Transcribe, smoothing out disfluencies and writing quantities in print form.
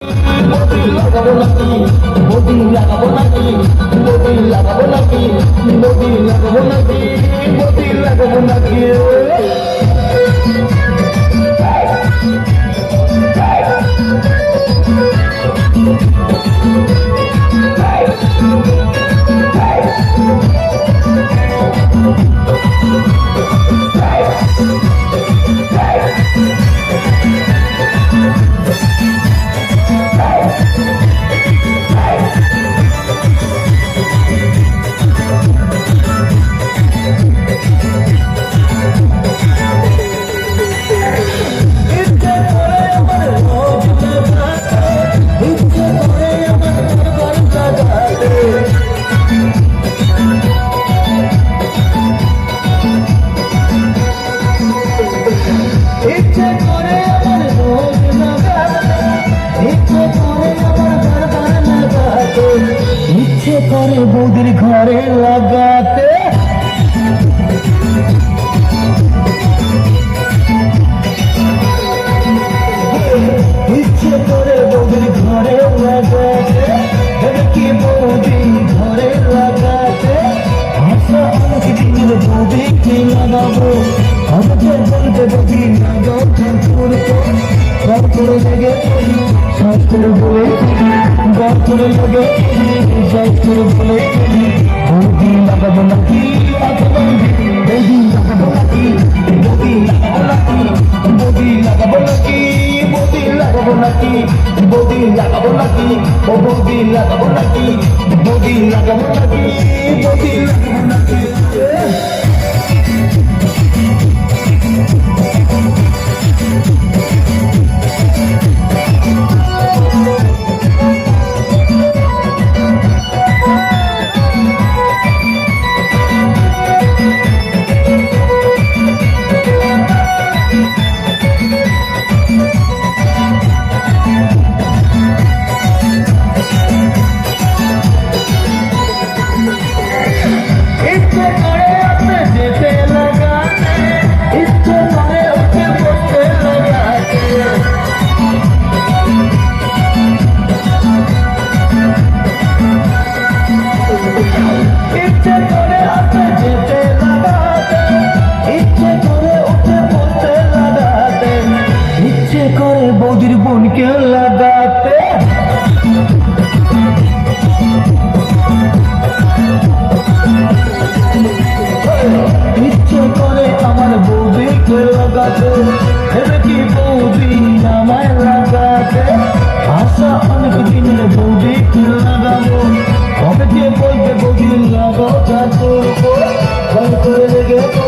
body লাগাবো নাকি body লাগাবো নাকি বডি লাগাবো নাকি বডি লাগাবো নাকি বডি লাগাবো নাকি করে বৌদির ঘরে লাগাতে ইচ্ছে করে বৌদির ঘরে লাগাতে কি বৌদি ঘরে লাগাতে আশা অনেক দিনের বৌদিকে লাগাবো আমাকে বলতে বৌদি লাগাও ঘর করে লেগে শ্বাস করে বলে ঘর করে লেগে শ্বাস করে বলে বৌদি লাগাবো নাকি বৌদি লাগাবো নাকি বৌদি লাগাবো নাকি বৌদি লাগাবো নাকি বৌদি লাগাবো নাকি বৌদি লাগাবো নাকি ও বৌদি লাগাবো নাকি বৌদি লাগাবো নাকি বৌদি লাগাবো নাকি বৌদির বোনকে লাগাতে ইচ্ছে করে আমার বৌদিকে লাগাতে ভেবে কি বৌদি আমায় লাগাতে আশা অনেক দিনের বৌদিকে লাগাবো কবে যে বলবে বৌদি লাগাও যা করবো করে লেগে